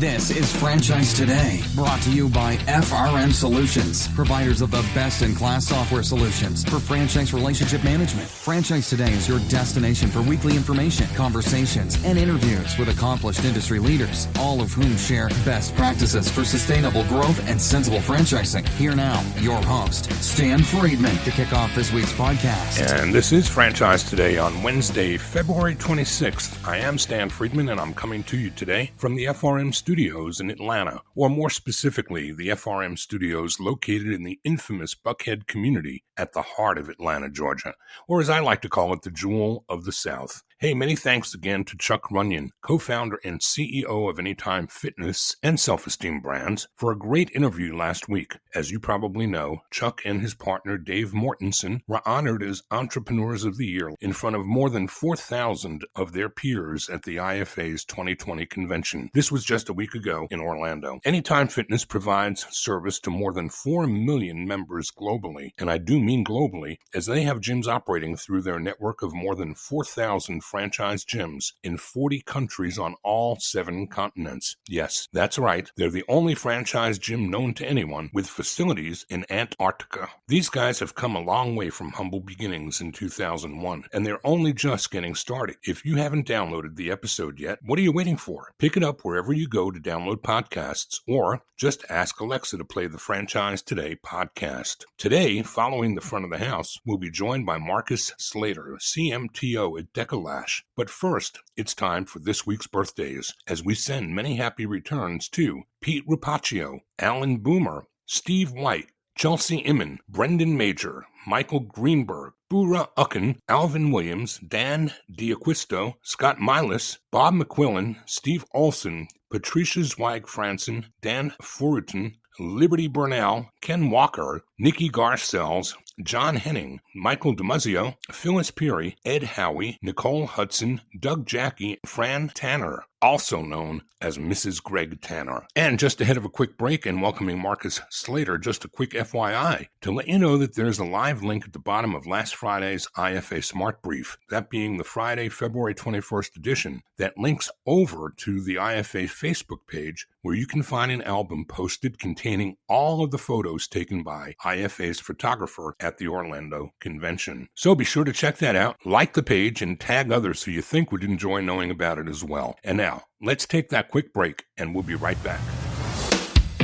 This is Franchise Today, brought to you by FRM Solutions, providers of the best-in-class software solutions for franchise relationship management. Franchise Today is your destination for weekly information, conversations, and interviews with accomplished industry leaders, all of whom share best practices for sustainable growth and sensible franchising. Here now, your host, Stan Friedman, to kick off this week's podcast. And this is Franchise Today on Wednesday, February 26th. I am Stan Friedman, and I'm coming to you today from the FRM Studios in Atlanta, or more specifically, the FRM Studios located in the infamous Buckhead community at the heart of Atlanta, Georgia, or as I like to call it, the Jewel of the South. Hey, many thanks again to Chuck Runyon, co-founder and CEO of Anytime Fitness and Self-Esteem Brands, for a great interview last week. As you probably know, Chuck and his partner Dave Mortensen were honored as Entrepreneurs of the Year in front of more than 4,000 of their peers at the IFA's 2020 convention. This was just a week ago in Orlando. Anytime Fitness provides service to more than 4 million members globally, and I do mean globally, as they have gyms operating through their network of more than 4,000 franchise gyms in 40 countries on all 7 continents. Yes, that's right. They're the only franchise gym known to anyone with facilities in Antarctica. These guys have come a long way from humble beginnings in 2001, and they're only just getting started. If you haven't downloaded the episode yet, what are you waiting for? Pick it up wherever you go to download podcasts, or just ask Alexa to play the Franchise Today podcast. Today, following the front of the house, we'll be joined by Marcus Slater, CMTO at Deka Lash. But first, it's time for this week's birthdays, as we send many happy returns to Pete Rupaccio, Alan Boomer, Steve White, Chelsea Inman, Brendan Major, Michael Greenberg, Bura Ucken, Alvin Williams, Dan D'Aquisto, Scott Milas, Bob McQuillan, Steve Olson, Patricia Zweig-Franson, Dan Furutin, Liberty Burnell, Ken Walker, Nikki Garcells, John Henning, Michael DiMaggio, Phyllis Peary, Ed Howie, Nicole Hudson, Doug Jackie, Fran Tanner, also known as Mrs. Greg Tanner. And just ahead of a quick break and welcoming Marcus Slater, just a quick FYI to let you know that there's a live link at the bottom of last Friday's IFA Smart Brief, that being the Friday, February 21st edition, that links over to the IFA Facebook page where you can find an album posted containing all of the photos taken by IFA's photographer at the Orlando convention. So be sure to check that out, like the page, and tag others who you think would enjoy knowing about it as well. And now, let's take that quick break, and we'll be right back.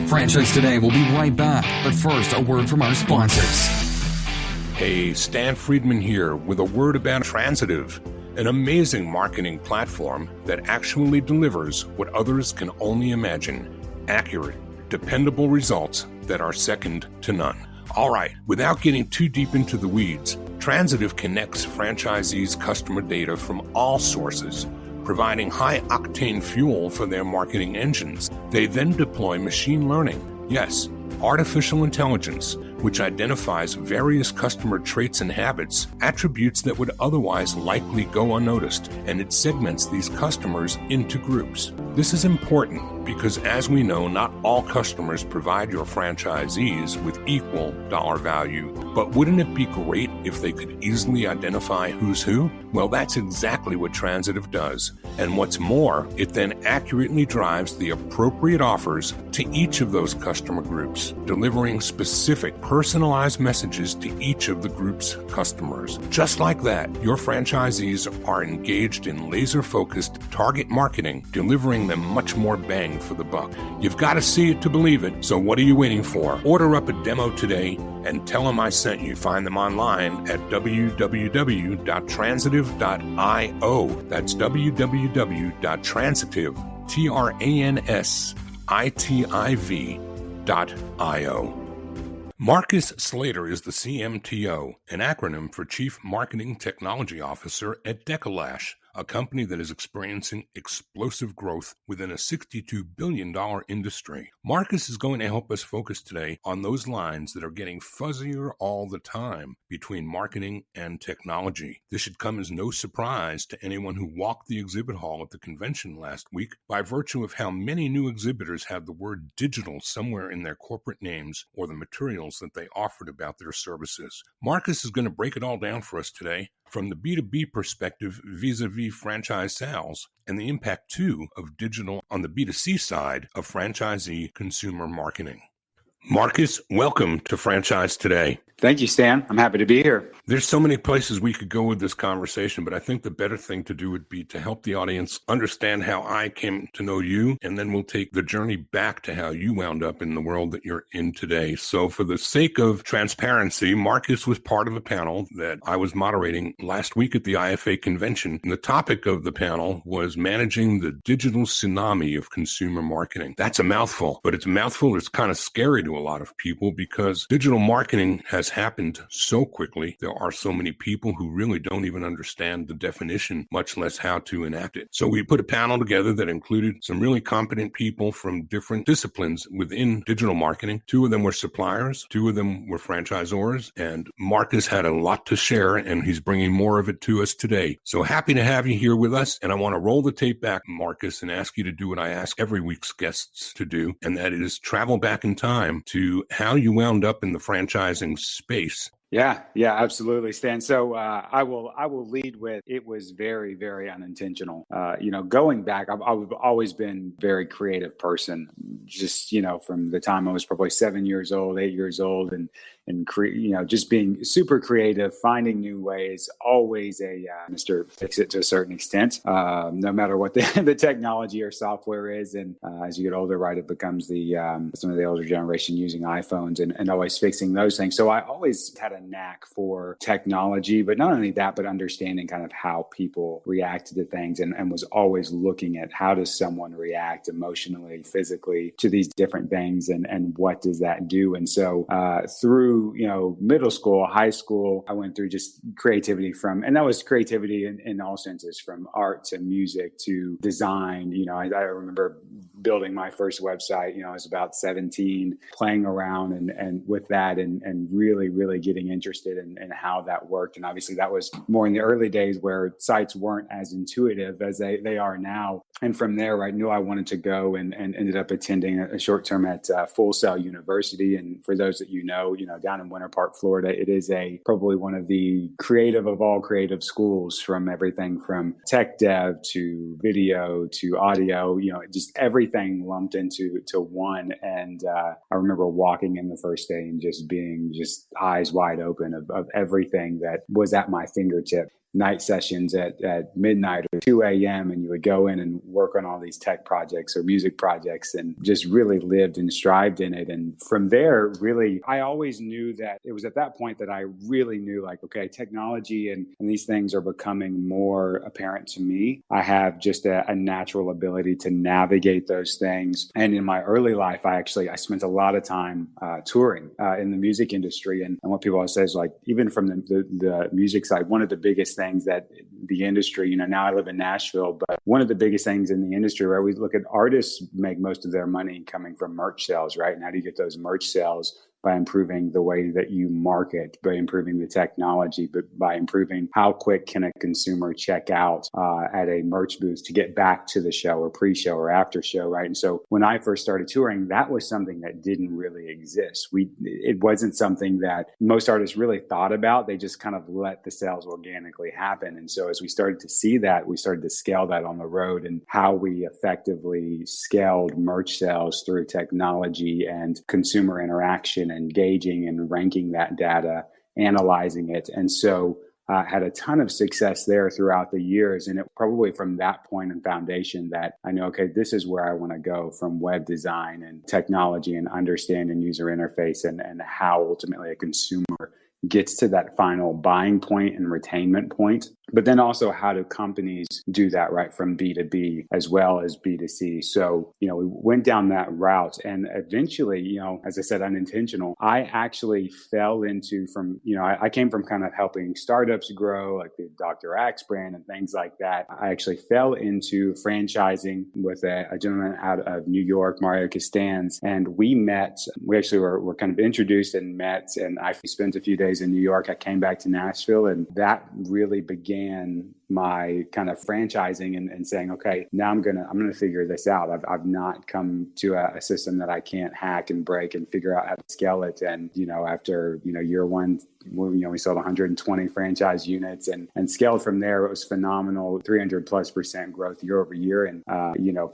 Franchise Today will be right back, but first, a word from our sponsors. Hey, Stan Friedman here with a word about Transitive, an amazing marketing platform that actually delivers what others can only imagine: accurate, dependable results that are second to none. All right, without getting too deep into the weeds, Transitive connects franchisees' customer data from all sources, providing high-octane fuel for their marketing engines. They then deploy machine learning, yes, artificial intelligence, which identifies various customer traits and habits, attributes that would otherwise likely go unnoticed, and it segments these customers into groups. This is important because, as we know, not all customers provide your franchisees with equal dollar value. But wouldn't it be great if they could easily identify who's who? Well, that's exactly what Transitive does. And what's more, it then accurately drives the appropriate offers to each of those customer groups, delivering specific personalized messages to each of the group's customers. Just like that, your franchisees are engaged in laser-focused target marketing, delivering them much more bang for the buck. You've got to see it to believe it, so what are you waiting for? Order up a demo today and tell them I sent you. Find them online at www.transitive.io. That's www.transitive.io. Marcus Slater is the CMTO, an acronym for Chief Marketing Technology Officer at Deka Lash, a company that is experiencing explosive growth within a $62 billion industry. Marcus is going to help us focus today on those lines that are getting fuzzier all the time between marketing and technology. This should come as no surprise to anyone who walked the exhibit hall at the convention last week by virtue of how many new exhibitors have the word digital somewhere in their corporate names or the materials that they offered about their services. Marcus is going to break it all down for us today. from the B2B perspective vis-a-vis franchise sales, and the impact, too, of digital on the B2C side of franchisee consumer marketing. Marcus, welcome to Franchise Today. Thank you, Stan. I'm happy to be here. There's so many places we could go with this conversation, but I think the better thing to do would be to help the audience understand how I came to know you, and then we'll take the journey back to how you wound up in the world that you're in today. So for the sake of transparency, Marcus was part of a panel that I was moderating last week at the IFA Convention, and the topic of the panel was managing the digital tsunami of consumer marketing. That's a mouthful, but it's a mouthful that's kind of scary to a lot of people because digital marketing has happened so quickly. There are so many people who really don't even understand the definition, much less how to enact it. So we put a panel together that included some really competent people from different disciplines within digital marketing. 2 of them were suppliers, 2 of them were franchisors, and Marcus had a lot to share, and he's bringing more of it to us today. So happy to have you here with us, and I want to roll the tape back, Marcus, and ask you to do what I ask every week's guests to do, and that is travel back in time to how you wound up in the franchising space. Yeah, absolutely, Stan. So I will lead with it was very, very unintentional. Going back, I've always been a very creative person. Just from the time I was probably 7 years old, 8 years old, and just being super creative, finding new ways. Always a Mr. Fix-It to a certain extent, no matter what the technology or software is. And as you get older, right, it becomes some of the older generation using iPhones and always fixing those things. So I always had a knack for technology, but not only that, but understanding kind of how people react to things and was always looking at how does someone react emotionally, physically to these different things and what does that do? And so through middle school, high school, I went through just creativity and that was creativity in all senses, from art to music to design. I remember building my first website, I was about 17, playing around and with that and really, really getting interested in how that worked. And obviously that was more in the early days where sites weren't as intuitive as they are now. And from there, I knew I wanted to go and ended up attending a short term at Full Sail University. And for those that down in Winter Park, Florida, it is probably one of the creative of all creative schools, from everything from tech dev to video to audio, just everything lumped into one. And I remember walking in the first day and just being eyes wide open of everything that was at my fingertip. Night sessions at midnight or 2 a.m. and you would go in and work on all these tech projects or music projects and just really lived and strived in it. And from there, really, I always knew that it was at that point that I really knew okay, technology and these things are becoming more apparent to me. I have just a natural ability to navigate those things. And in my early life, I spent a lot of time touring in the music industry. And what people always say is even from the music side, one of the biggest things that the industry, now I live in Nashville, but one of the biggest things in the industry, right, we look at artists make most of their money coming from merch sales, right? And how do you get those merch sales? By improving the way that you market, by improving the technology, but by improving how quick can a consumer check out at a merch booth to get back to the show or pre-show or after show, right? And so when I first started touring, that was something that didn't really exist. It wasn't something that most artists really thought about. They just kind of let the sales organically happen. And so as we started to see that, we started to scale that on the road, and how we effectively scaled merch sales through technology and consumer interaction, engaging and ranking that data, analyzing it. And so had a ton of success there throughout the years. And it probably from that point and foundation that I know, okay, this is where I want to go, from web design and technology and understanding user interface and how ultimately a consumer gets to that final buying point and retainment point. But then also, how do companies do that, right, from B2B as well as B2C? So, we went down that route, and eventually, as I said, unintentional, I actually fell into I came from kind of helping startups grow, like the Dr. Axe brand and things like that. I actually fell into franchising with a gentleman out of New York, Mario Costanz, and we actually were kind of introduced and met, and I spent a few days in New York. I came back to Nashville, and that really began my kind of franchising and saying, okay, now I'm gonna figure this out. I've not come to a system that I can't hack and break and figure out how to scale it. And after year one, we sold 120 franchise units and scaled from there. It was phenomenal, 300+% growth year over year. And,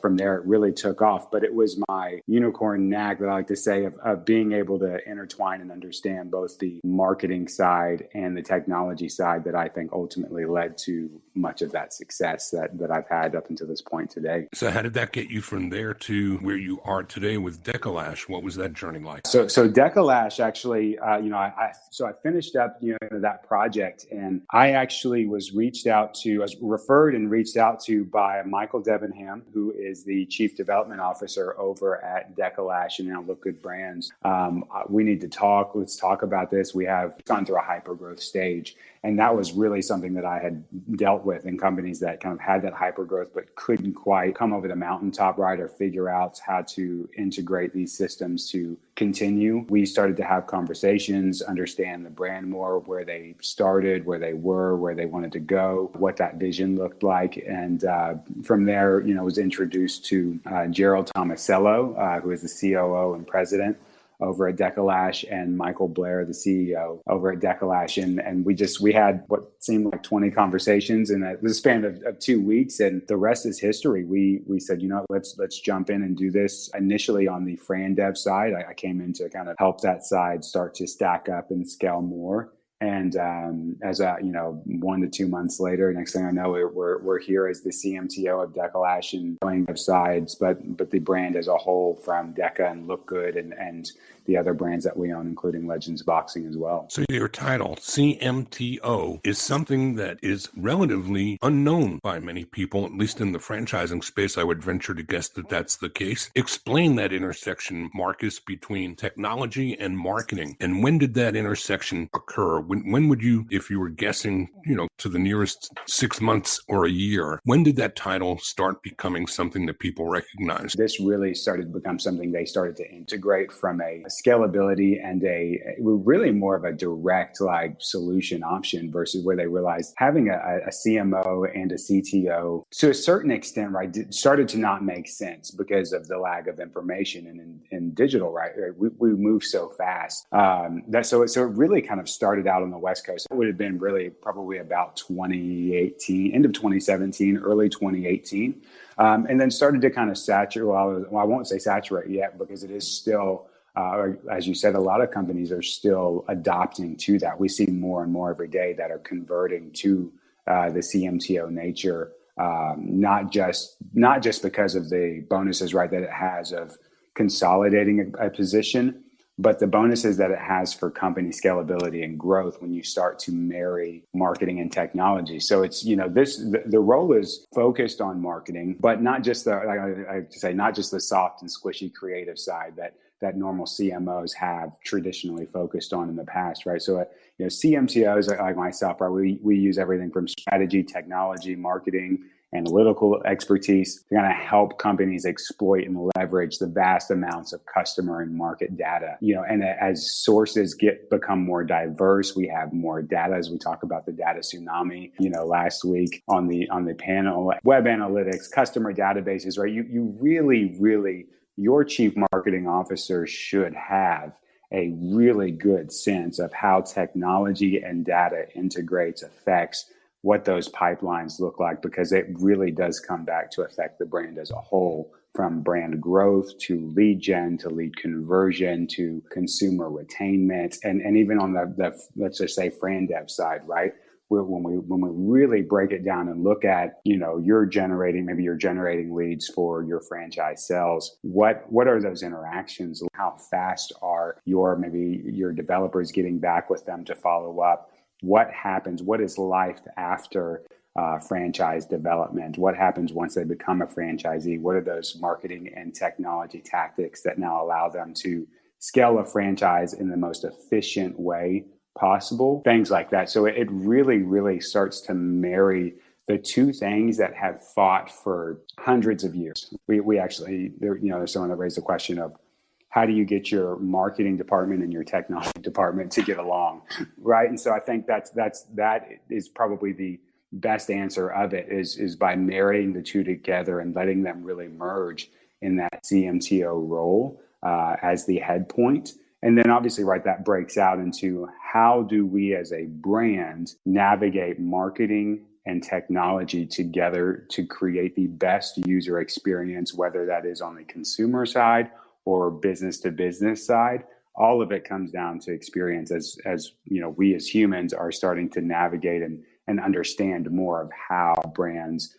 from there, it really took off. But it was my unicorn knack that I like to say of being able to intertwine and understand both the marketing side and the technology side that I think ultimately led to much of that success that I've had up until this point today. So how did that get you from there to where you are today with Deka Lash? What was that journey like? So Deka Lash actually, I finished up, that project, and I actually was referred and reached out to by Michael Debenham, who is the Chief Development Officer over at Deka Lash and now Look Good Brands. We need to talk. Let's talk about this. We have gone through a hypergrowth stage. And that was really something that I had dealt with in companies that kind of had that hypergrowth, but couldn't quite come over the mountaintop, right, or figure out how to integrate these systems to continue. We started to have conversations, understand the brand more, where they started, where they were, where they wanted to go, what that vision looked like. And from there, was introduced to Gerald Tomasello, who is the COO and president over at Deka Lash, and Michael Blair, the CEO over at Deka Lash. And we had what seemed like 20 conversations in the span of 2 weeks, and the rest is history. We said, let's jump in and do this. Initially on the FranDev side, I came in to kind of help that side start to stack up and scale more. And as 1 to 2 months later, next thing I know, we're here as the CMTO of Deka Lash and going sides, but the brand as a whole, from Deka and Look Good and the other brands that we own, including Legends Boxing as well. So your title, CMTO, is something that is relatively unknown by many people, at least in the franchising space. I would venture to guess that that's the case. Explain that intersection, Marcus, between technology and marketing. And when did that intersection occur? When would you, if you were guessing, to the nearest 6 months or a year, when did that title start becoming something that people recognize? This really started to become something they started to integrate from a scalability and really more of a direct solution option versus where they realized having a CMO and a CTO to a certain extent, right, started to not make sense because of the lack of information and in digital, right? We move so fast. So it really kind of started out on the West Coast. It would have been really probably about 2018, end of 2017, early 2018. And then started to kind of saturate. Well, I won't say saturate yet because it is still, as you said, a lot of companies are still adopting to that. We see more and more every day that are converting to the CMTO nature, not just because of the bonuses, right, that it has of consolidating a position, but the bonuses that it has for company scalability and growth when you start to marry marketing and technology. So it's, the role is focused on marketing, but not just not just the soft and squishy creative side that normal CMOs have traditionally focused on in the past, right? So, CMTOs like myself, right, we use everything from strategy, technology, marketing, analytical expertise to kind of help companies exploit and leverage the vast amounts of customer and market data. And as sources become more diverse, we have more data, as we talk about the data tsunami, last week on the panel, web analytics, customer databases, right? You really, your chief marketing officer should have a really good sense of how technology and data integrates, affects what those pipelines look like, because it really does come back to affect the brand as a whole, from brand growth to lead gen to lead conversion to consumer retainment, and even on the let's just say FranDev side, right? When we really break it down and look at, you're generating leads for your franchise sales. What are those interactions? How fast are your developers getting back with them to follow up? What happens? What is life after franchise development? What happens once they become a franchisee? What are those marketing and technology tactics that now allow them to scale a franchise in the most efficient way possible? Things like that. So it really starts to marry the two things that have fought for hundreds of years. We actually, there's someone that raised the question of, how do you get your marketing department and your technology department to get along, right? And so I think that is probably the best answer of it is by marrying the two together and letting them really merge in that CMTO role as the head point. And then obviously, right, that breaks out into how do we as a brand navigate marketing and technology together to create the best user experience, whether that is on the consumer side or business to business side. All of it comes down to experience as you know, we as humans are starting to navigate and understand more of how brands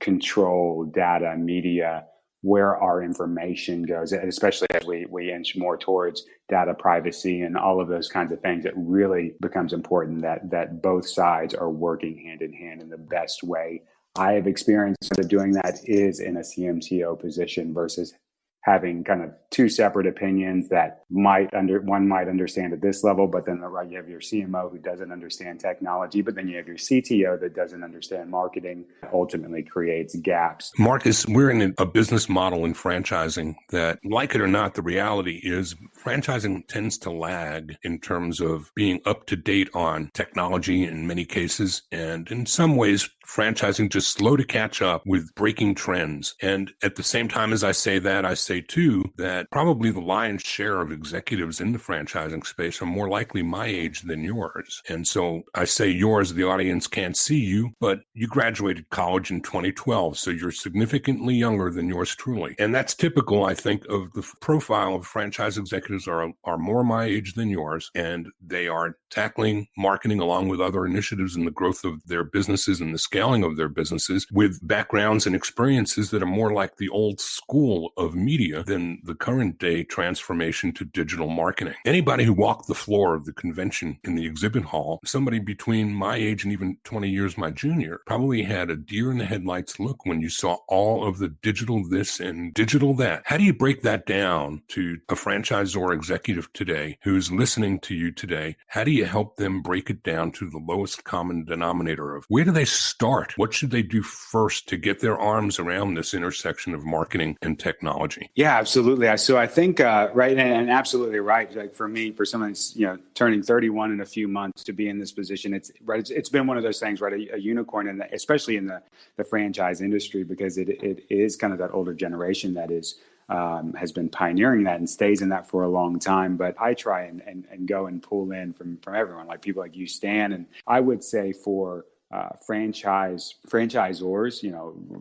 control data, media, where our information goes, especially as we inch more towards data privacy and all of those kinds of things. It really becomes important that both sides are working hand in hand in the best way. I have experienced doing that is in a CMTO position versus having kind of two separate opinions that one might understand at this level, but then you have your CMO who doesn't understand technology, but then you have your CTO that doesn't understand marketing, ultimately creates gaps. Marcus, we're in a business model in franchising that, like it or not, the reality is franchising tends to lag in terms of being up to date on technology in many cases. And in some ways, franchising just slow to catch up with breaking trends. And at the same time as I say that, I say too that probably the lion's share of executives in the franchising space are more likely my age than yours. And so I say yours, the audience can't see you, but you graduated college in 2012, so you're significantly younger than yours truly. And that's typical, I think, of the profile of franchise executives are more my age than yours, and they are tackling marketing along with other initiatives in the growth of their businesses and the scaling of their businesses with backgrounds and experiences that are more like the old school of media than the current day transformation to digital marketing. Anybody who walked the floor of the convention in the exhibit hall, somebody between my age and even 20 years my junior, probably had a deer in the headlights look when you saw all of the digital this and digital that. How do you break that down to a franchisor executive today who's listening to you today? How do you help them break it down to the lowest common denominator of where do they start? What should they do first to get their arms around this intersection of marketing and technology? Yeah, absolutely. So I think, right, and absolutely right. Like for me, for someone that's, turning 31 in a few months to be in this position, it's been one of those things, right? A unicorn, and especially in the franchise industry, because it is kind of that older generation that is has been pioneering that and stays in that for a long time. But I try and go and pull in from everyone, like people like you, Stan, and I would say for franchisors,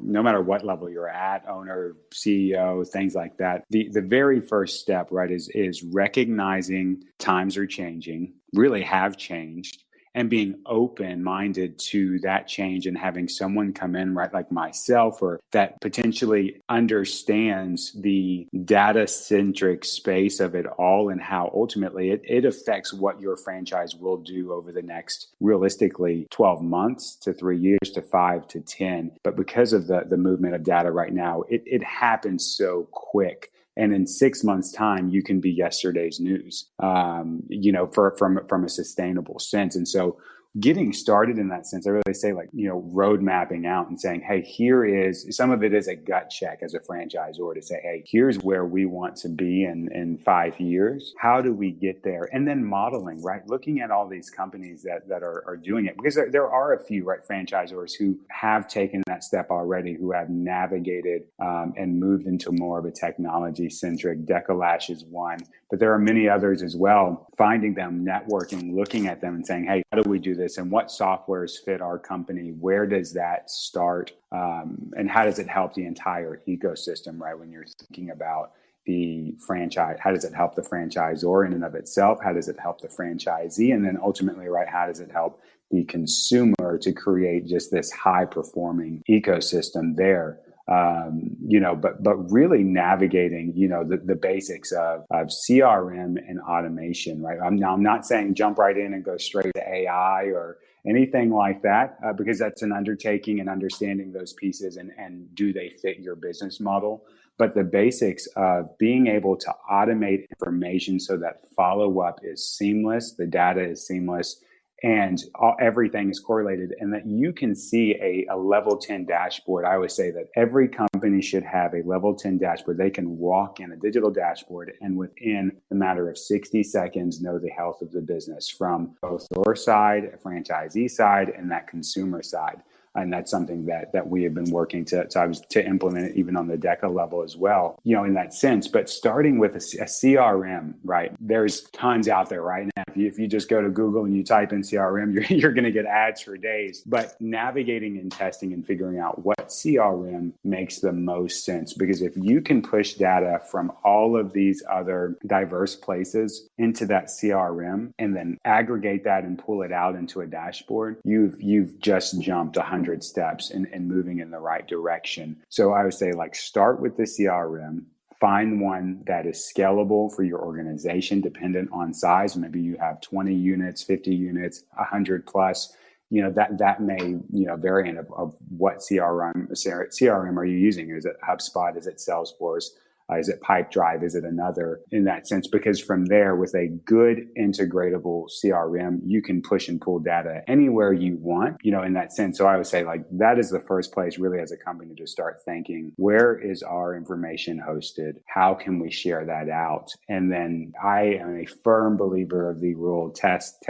no matter what level you're at, owner, CEO, things like that, the very first step, right, is recognizing times are changing, really have changed, and being open-minded to that change and having someone come in, right, like myself, or that potentially understands the data-centric space of it all and how ultimately it affects what your franchise will do over the next, realistically, 12 months to 3 years to 5 to 10. But because of the movement of data right now, it happens so quick. And in 6 months' time, you can be yesterday's news, from a sustainable sense. And so getting started in that sense, I really say road mapping out and saying, hey, here is, some of it is a gut check as a franchisor to say, hey, here's where we want to be in 5 years. How do we get there? And then modeling, right? Looking at all these companies that are doing it, because there are a few, right, franchisors who have taken that step already, who have navigated and moved into more of a technology centric. Deka Lash is one, but there are many others as well. Finding them, networking, looking at them and saying, hey, how do we do this? And what softwares fit our company? Where does that start? And how does it help the entire ecosystem, right? When you're thinking about the franchise, how does it help the franchisor in and of itself? How does it help the franchisee? And then ultimately, right, how does it help the consumer to create just this high performing ecosystem there? But really navigating, the basics of CRM and automation, right? I'm not saying jump right in and go straight to AI or anything like that, because that's an undertaking, and understanding those pieces and do they fit your business model. But the basics of being able to automate information so that follow-up is seamless, the data is seamless, and everything is correlated, and that you can see a level 10 dashboard. I always say that every company should have a level 10 dashboard. They can walk in a digital dashboard and within a matter of 60 seconds know the health of the business from both your side, franchisee side, and that consumer side. And that's something that we have been working to implement it even on the Deka level as well, in that sense. But starting with a CRM, right? There's tons out there right now. If you just go to Google and you type in CRM, you're going to get ads for days. But navigating and testing and figuring out what CRM makes the most sense, because if you can push data from all of these other diverse places into that CRM and then aggregate that and pull it out into a dashboard, you've just jumped 100 steps in moving in the right direction. So I would say, start with the CRM. Find one that is scalable for your organization, dependent on size. Maybe you have 20 units, 50 units, 100 plus. That may, vary of what CRM are you using? Is it HubSpot? Is it Salesforce? Is it Pipedrive? Is it another, in that sense? Because from there, with a good integratable CRM, you can push and pull data anywhere you want, in that sense. So I would say that is the first place really as a company to start thinking, where is our information hosted? How can we share that out? And then I am a firm believer of the rule, test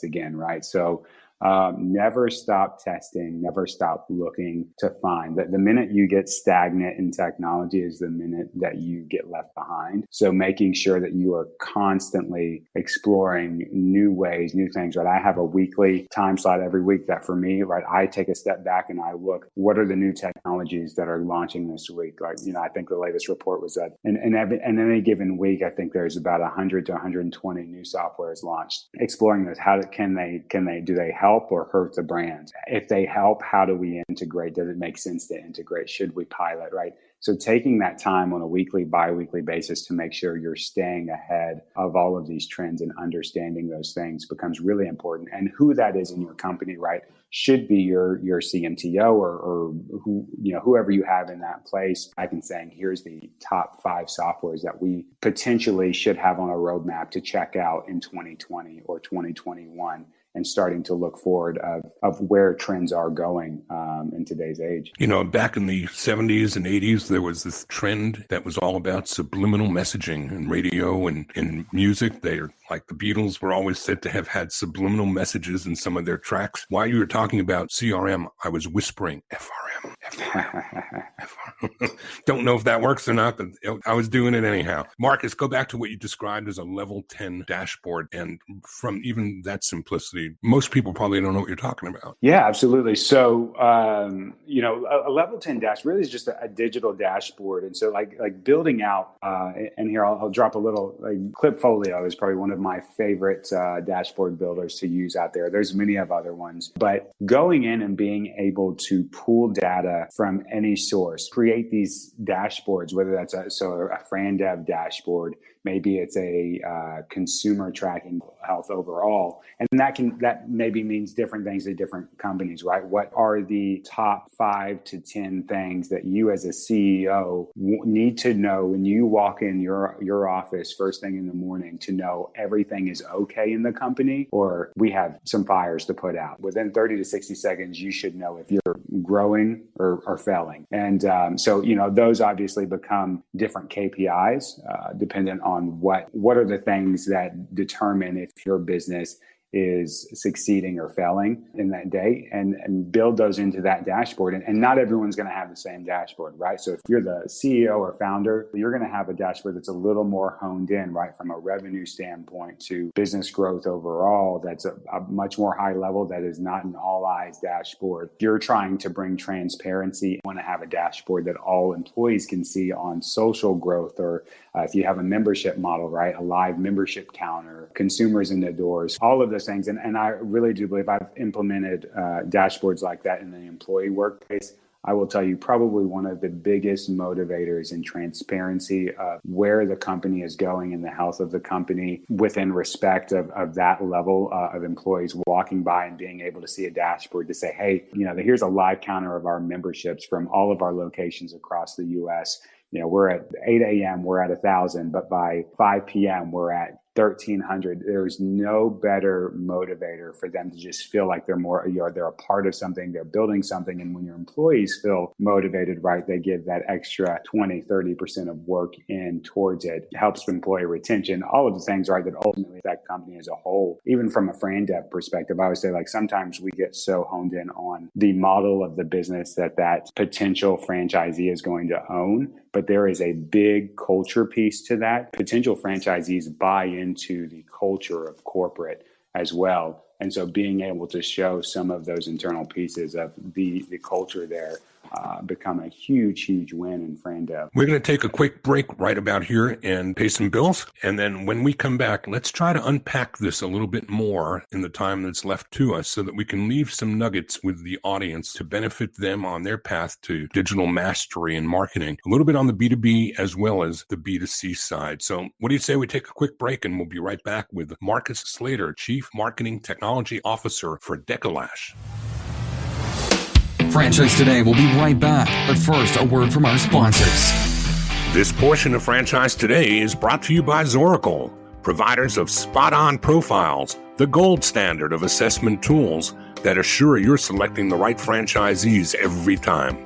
again, right? So never stop testing, never stop looking to find that the minute you get stagnant in technology is the minute that you get left behind. So making sure that you are constantly exploring new ways, new things, right? I have a weekly time slot every week that for me, right, I take a step back and I look, what are the new technologies that are launching this week? I think the latest report was that in any given week, I think there's about 100 to 120 new softwares launched. Exploring those, do they help or hurt the brand? If they help, how do we integrate? Does it make sense to integrate? Should we pilot, right? So taking that time on a weekly, bi-weekly basis to make sure you're staying ahead of all of these trends and understanding those things becomes really important. And who that is in your company, right, should be your CMTO or whoever you have in that place. I can say, here's the top 5 softwares that we potentially should have on a roadmap to check out in 2020 or 2021. And starting to look forward of where trends are going in today's age. Back in the 70s and 80s, there was this trend that was all about subliminal messaging in radio and in music. They're like the Beatles were always said to have had subliminal messages in some of their tracks. While you were talking about CRM, I was whispering FRM. Don't know if that works or not, but I was doing it anyhow. Marcus, go back to what you described as a level 10 dashboard. And from even that simplicity, most people probably don't know what you're talking about. Yeah, absolutely. So, a level 10 dash really is just a digital dashboard. And so like building out, and here I'll drop a little, Clipfolio is probably one of my favorite dashboard builders to use out there. There's many of other ones, but going in and being able to pull data from any source, create these dashboards, whether that's a FranDev dashboard, maybe it's a consumer tracking health overall. And that maybe means different things to different companies, right? What are the top 5 to 10 things that you as a CEO need to know when you walk in your office first thing in the morning to know everything is okay in the company, or we have some fires to put out? Within 30 to 60 seconds, you should know if you're growing or failing. And so those obviously become different KPIs dependent on what are the things that determine if your business is succeeding or failing in that day, and build those into that dashboard. And not everyone's going to have the same dashboard, right? So if you're the CEO or founder, you're going to have a dashboard that's a little more honed in, right, from a revenue standpoint to business growth overall. That's a much more high level. That is not an all eyes dashboard. If you're trying to bring transparency, you want to have a dashboard that all employees can see on social growth, or if you have a membership model, right, a live membership counter, consumers in the doors, all of those things. And I really do believe I've implemented dashboards like that in the employee workplace. I will tell you, probably one of the biggest motivators in transparency of where the company is going and the health of the company within respect of that level of employees walking by and being able to see a dashboard to say, hey, here's a live counter of our memberships from all of our locations across the U.S. We're at 8 a.m., we're at 1,000, but by 5 p.m., we're at 1,300. There's no better motivator for them to just feel like they're more, they're a part of something, they're building something. And when your employees feel motivated, right, they give that extra 20, 30% of work in towards it. It helps employee retention, all of the things, right, that ultimately affect company as a whole. Even from a FranDev perspective, I would say, like, sometimes we get so honed in on the model of the business that potential franchisee is going to own. But there is a big culture piece to that. Potential franchisees buy into the culture of corporate as well. And so being able to show some of those internal pieces of the culture there become a huge, huge win in FranDev. We're going to take a quick break right about here and pay some bills. And then when we come back, let's try to unpack this a little bit more in the time that's left to us so that we can leave some nuggets with the audience to benefit them on their path to digital mastery and marketing, a little bit on the B2B as well as the B2C side. So what do you say we take a quick break and we'll be right back with Marcus Slater, Chief Marketing Technology Officer for Deka Lash. Franchise Today will be right back, but first, a word from our sponsors. This portion of Franchise Today is brought to you by Zoracle, providers of spot-on profiles, the gold standard of assessment tools that assure you're selecting the right franchisees every time.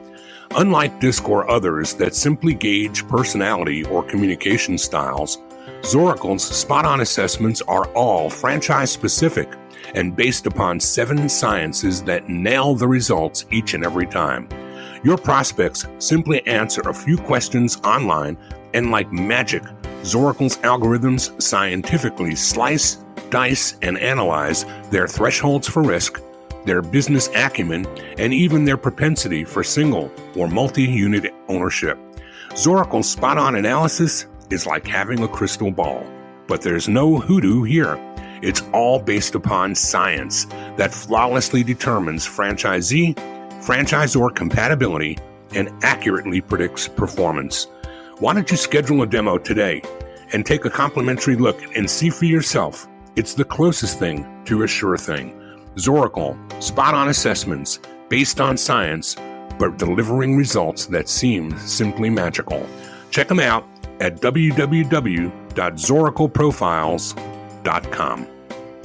Unlike DISC or others that simply gauge personality or communication styles, Zoracle's spot-on assessments are all franchise-specific and based upon 7 sciences that nail the results each and every time. Your prospects simply answer a few questions online, and like magic, Zoracle's algorithms scientifically slice, dice, and analyze their thresholds for risk, their business acumen, and even their propensity for single or multi-unit ownership. Zoracle's spot-on analysis is like having a crystal ball, but there's no hoodoo here. It's all based upon science that flawlessly determines franchisee, franchisor compatibility, and accurately predicts performance. Why don't you schedule a demo today and take a complimentary look and see for yourself? It's the closest thing to a sure thing. Zoracle, spot-on assessments based on science, but delivering results that seem simply magical. Check them out at www.zoracleprofiles.com.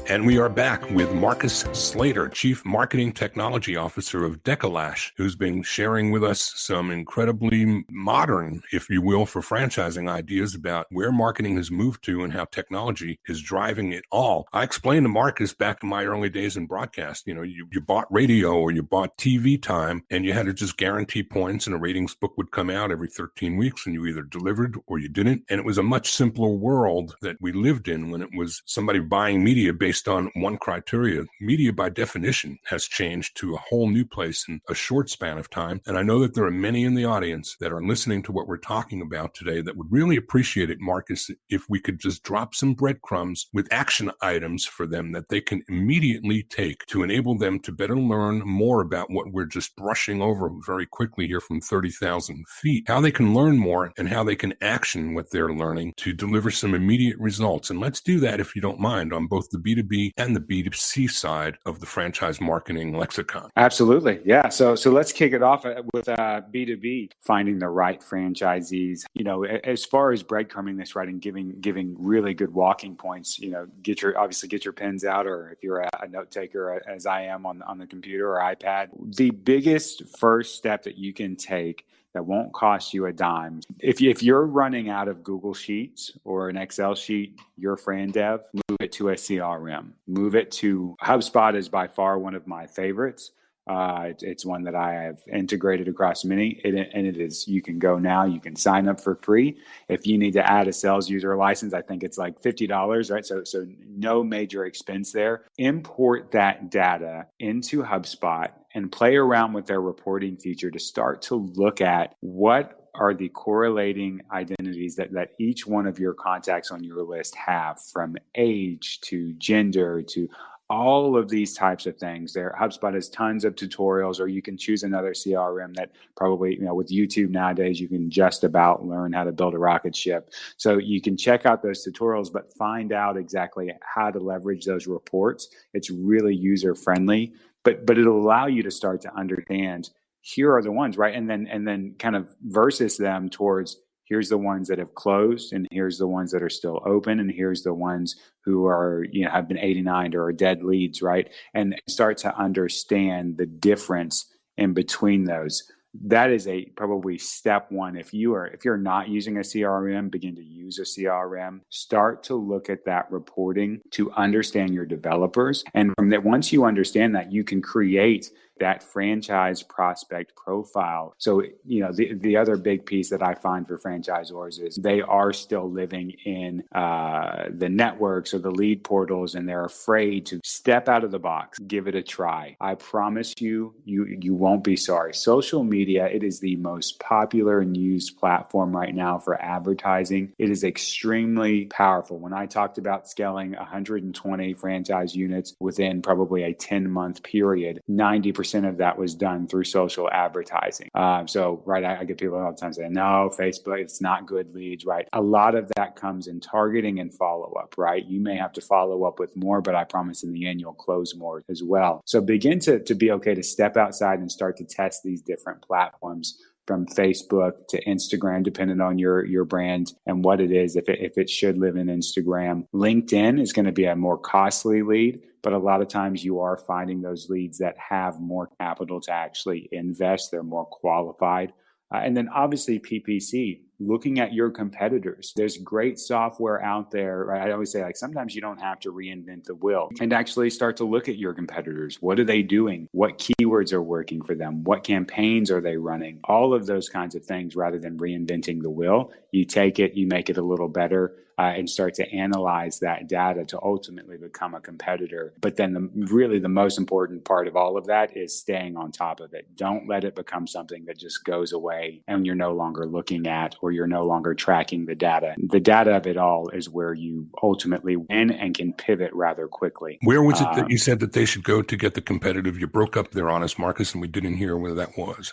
And we are back with Marcus Slater, Chief Marketing Technology Officer of Deka Lash, who's been sharing with us some incredibly modern, if you will, for franchising ideas about where marketing has moved to and how technology is driving it all. I explained to Marcus back in my early days in broadcast, you bought radio or you bought TV time and you had to just guarantee points, and a ratings book would come out every 13 weeks and you either delivered or you didn't. And it was a much simpler world that we lived in when it was somebody buying media based on one criteria. Media, by definition, has changed to a whole new place in a short span of time. And I know that there are many in the audience that are listening to what we're talking about today that would really appreciate it, Marcus, if we could just drop some breadcrumbs with action items for them that they can immediately take to enable them to better learn more about what we're just brushing over very quickly here from 30,000 feet, how they can learn more and how they can action what they're learning to deliver some immediate results. And let's do that, if you don't mind, on both the B2B and the B2C side of the franchise marketing lexicon. Absolutely. Yeah. So let's kick it off with B2B, finding the right franchisees. As far as breadcrumbing this, right, and giving really good walking points, get your pens out, or if you're a note taker, as I am on the computer or iPad. The biggest first step that you can take that won't cost you a dime. If you're running out of Google Sheets or an Excel sheet, your FranDev, move it to a CRM. Move it to HubSpot is by far one of my favorites. It's one that I have integrated across many, and it is, you can go now, you can sign up for free. If you need to add a sales user license, I think it's like $50, right? So no major expense there. Import that data into HubSpot and play around with their reporting feature to start to look at what are the correlating identities that each one of your contacts on your list have, from age to gender to all of these types of things. There, HubSpot has tons of tutorials, or you can choose another CRM that probably, with YouTube nowadays, you can just about learn how to build a rocket ship. So you can check out those tutorials, but find out exactly how to leverage those reports. It's really user friendly, but it'll allow you to start to understand, here are the ones, right? And then kind of versus them towards, here's the ones that have closed, and here's the ones that are still open, and here's the ones who are, have been 89 or are dead leads, right? And start to understand the difference in between those. That is probably step one. If you're not using a CRM, begin to use a CRM. Start to look at that reporting to understand your developers. And from that, once you understand that, you can create that franchise prospect profile. So, the other big piece that I find for franchisors is they are still living in the networks or the lead portals, and they're afraid to step out of the box, give it a try. I promise you won't be sorry. Social media, it is the most popular and used platform right now for advertising. It is extremely powerful. When I talked about scaling 120 franchise units within probably a 10-month period, 90% of that was done through social advertising. I get people all the time saying, no, Facebook, it's not good leads, right? A lot of that comes in targeting and follow-up, right? You may have to follow up with more, but I promise in the end, you'll close more as well. So begin to be okay to step outside and start to test these different platforms, from Facebook to Instagram, depending on your brand and what it is, if it should live in Instagram. LinkedIn is going to be a more costly lead, but a lot of times you are finding those leads that have more capital to actually invest. They're more qualified. And then obviously PPC, looking at your competitors. There's great software out there, right? I always say, sometimes you don't have to reinvent the wheel, and actually start to look at your competitors. What are they doing? What keywords are working for them? What campaigns are they running? All of those kinds of things, rather than reinventing the wheel. You take it, you make it a little better, and start to analyze that data to ultimately become a competitor. But then the most important part of all of that is staying on top of it. Don't let it become something that just goes away and you're no longer looking at, or you're no longer tracking the data. The data of it all is where you ultimately win and can pivot rather quickly. Where was it that you said that they should go to get the competitive? You broke up there on us, Marcus, and we didn't hear where that was.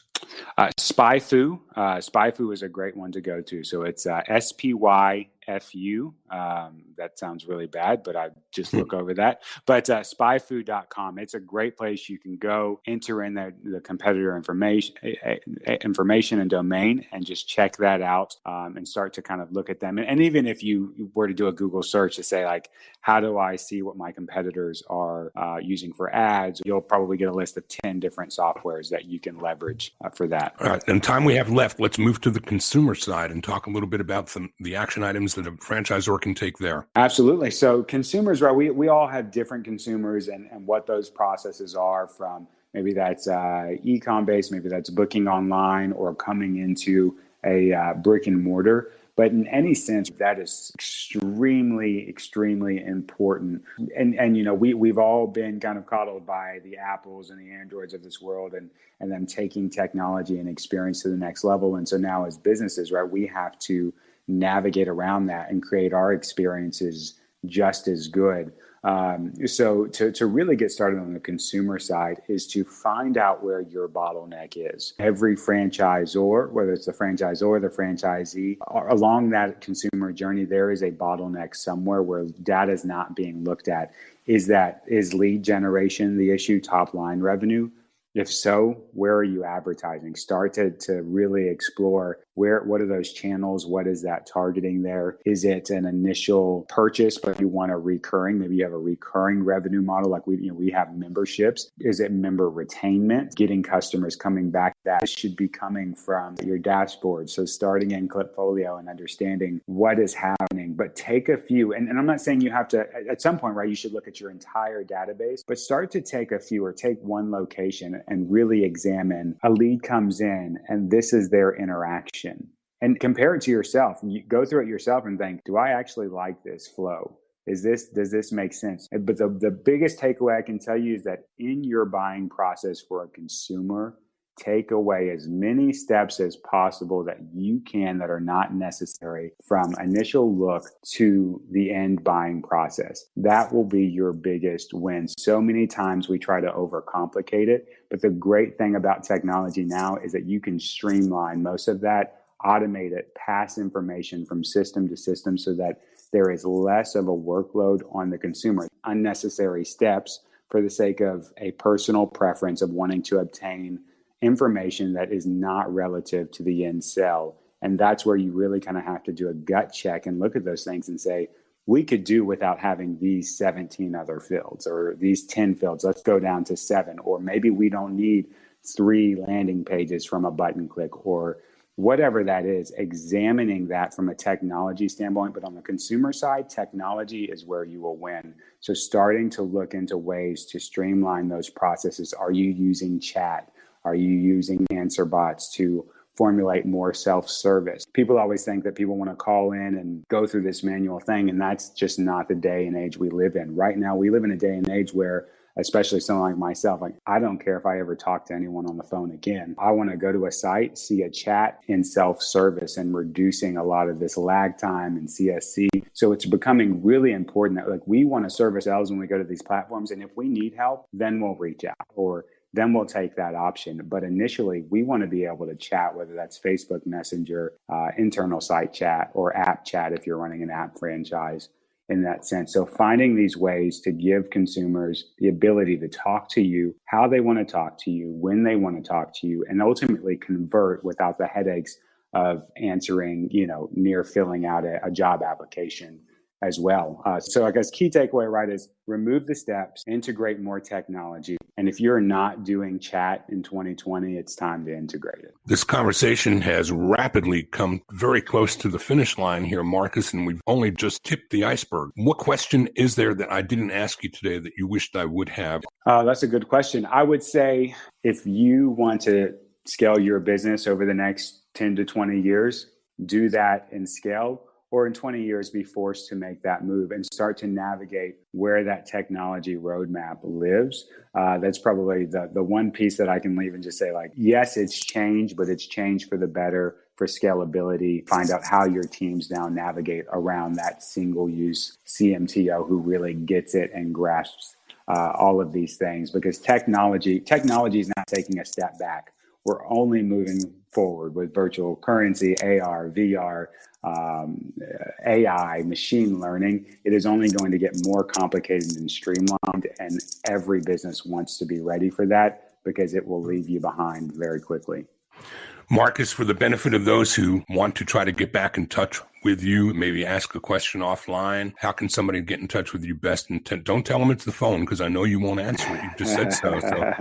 SpyFu. SpyFu is a great one to go to. So it's SPYFU. That sounds really bad, but I just look over that. But spyfu.com, it's a great place. You can go enter in the competitor information and domain, and just check that out, and start to kind of look at them. And even if you were to do a Google search to say, how do I see what my competitors are using for ads, you'll probably get a list of 10 different softwares that you can leverage for that. All right. And time we have left, let's move to the consumer side and talk a little bit about the action items that a franchisor can take there. Absolutely. So consumers, right? We all have different consumers and what those processes are, from maybe that's e-com based, maybe that's booking online or coming into a brick and mortar. But in any sense, that is extremely, extremely important. And we've all been kind of coddled by the Apples and the Androids of this world, and them taking technology and experience to the next level. And so now as businesses, right, we have to navigate around that and create our experiences just as good. So to really get started on the consumer side is to find out where your bottleneck is. Every franchisor, whether it's the franchisor or the franchisee, along that consumer journey, there is a bottleneck somewhere where data is not being looked at. Is lead generation the issue, top line revenue? If so, where are you advertising? Start to really explore what are those channels? What is that targeting there? Is it an initial purchase, but you want a recurring? Maybe you have a recurring revenue model, like we have memberships. Is it member retainment? Getting customers coming back? That should be coming from your dashboard. So starting in Clipfolio and understanding what is happening, but take a few. And I'm not saying you have to, at some point, right, you should look at your entire database, but start to take a few, or take one location and really examine. A lead comes in and this is their interaction, and compare it to yourself. And you go through it yourself and think, do I actually like this flow? Does this make sense? But the biggest takeaway I can tell you is that in your buying process for a consumer, take away as many steps as possible that you can that are not necessary from initial look to the end buying process. That will be your biggest win. So many times we try to overcomplicate it, but the great thing about technology now is that you can streamline most of that, automate it, pass information from system to system so that there is less of a workload on the consumer. Unnecessary steps for the sake of a personal preference of wanting to obtain information that is not relative to the end sell And that's where you really kind of have to do a gut check and look at those things and say, we could do without having these 17 other fields or these 10 fields. Let's go down to 7. Or maybe we don't need 3 landing pages from a button click, or whatever that is. Examining that from a technology standpoint. But on the consumer side, technology is where you will win. So starting to look into ways to streamline those processes. Are you using chat? Are you using answer bots to formulate more self-service? People always think that people want to call in and go through this manual thing, and that's just not the day and age we live in. Right now, we live in a day and age where, especially someone like myself, like, I don't care if I ever talk to anyone on the phone again. I want to go to a site, see a chat in self-service, and reducing a lot of this lag time and CSC. So it's becoming really important that, like, we want to serve ourselves when we go to these platforms. And if we need help, then we'll reach out, or then we'll take that option. But initially, we want to be able to chat, whether that's Facebook Messenger, internal site chat, or app chat if you're running an app franchise in that sense. So finding these ways to give consumers the ability to talk to you, how they want to talk to you, when they want to talk to you, and ultimately convert without the headaches of answering, near filling out a job application as well. So I guess key takeaway, right, is remove the steps, integrate more technology. And if you're not doing chat in 2020, it's time to integrate it. This conversation has rapidly come very close to the finish line here, Marcus, and we've only just tipped the iceberg. What question is there that I didn't ask you today that you wished I would have? That's a good question. I would say if you want to scale your business over the next 10 to 20 years, do that in scale. Or in 20 years, be forced to make that move and start to navigate where that technology roadmap lives. That's probably the one piece that I can leave and just say, like, yes, it's changed, but it's changed for the better, for scalability. Find out how your teams now navigate around that single use CMTO who really gets it and grasps all of these things, because technology is not taking a step back. We're only moving forward with virtual currency, AR, VR, AI, machine learning. It is only going to get more complicated and streamlined, and every business wants to be ready for that because it will leave you behind very quickly. Marcus, for the benefit of those who want to try to get back in touch with you, maybe ask a question offline, how can somebody get in touch with you best? And don't tell them it's the phone, because I know you won't answer it. You just said so. So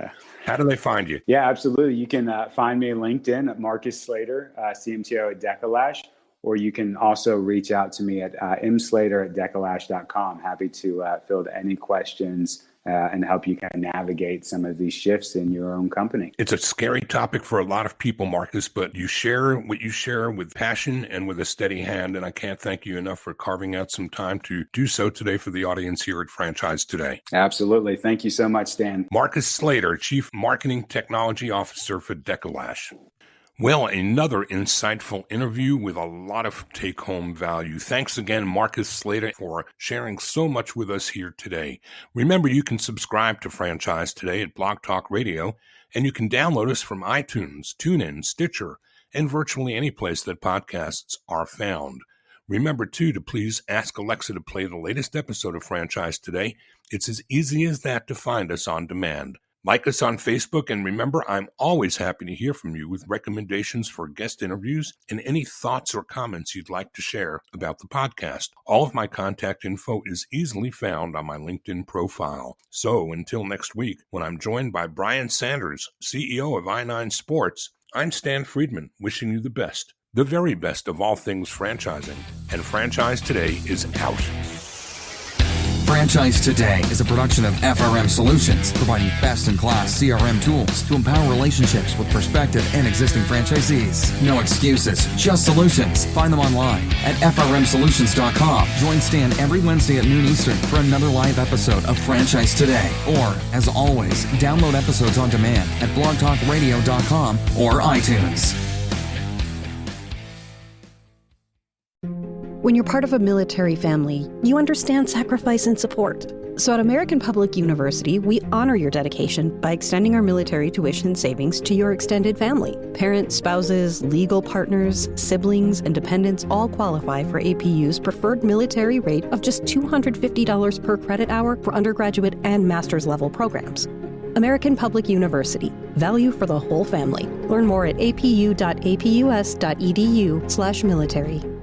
how do they find you? Yeah, absolutely. You can find me on LinkedIn at Marcus Slater, CMTO at Deka Lash, or you can also reach out to me at mslater@dekalash.com. Happy to field any questions and help you kind of navigate some of these shifts in your own company. It's a scary topic for a lot of people, Marcus, but you share what you share with passion and with a steady hand, and I can't thank you enough for carving out some time to do so today for the audience here at Franchise Today. Absolutely. Thank you so much, Stan. Marcus Slater, Chief Marketing Technology Officer for Deka Lash. Well, another insightful interview with a lot of take-home value. Thanks again, Marcus Slater, for sharing so much with us here today. Remember, you can subscribe to Franchise Today at Blog Talk Radio, and you can download us from iTunes, TuneIn, Stitcher, and virtually any place that podcasts are found. Remember, too, to please ask Alexa to play the latest episode of Franchise Today. It's as easy as that to find us on demand. Like us on Facebook, and remember, I'm always happy to hear from you with recommendations for guest interviews and any thoughts or comments you'd like to share about the podcast. All of my contact info is easily found on my LinkedIn profile. So until next week, when I'm joined by Brian Sanders, CEO of I9 Sports, I'm Stan Friedman, wishing you the best, the very best of all things franchising. And Franchise Today is out. Franchise Today is a production of FRM Solutions, providing best-in-class CRM tools to empower relationships with prospective and existing franchisees. No excuses, just solutions. Find them online at frmsolutions.com. Join Stan every Wednesday at noon Eastern for another live episode of Franchise Today. Or, as always, download episodes on demand at blogtalkradio.com or iTunes. When you're part of a military family, you understand sacrifice and support. So at American Public University, we honor your dedication by extending our military tuition savings to your extended family. Parents, spouses, legal partners, siblings, and dependents all qualify for APU's preferred military rate of just $250 per credit hour for undergraduate and master's level programs. American Public University, Value for the whole family. Learn more at apu.apus.edu/military.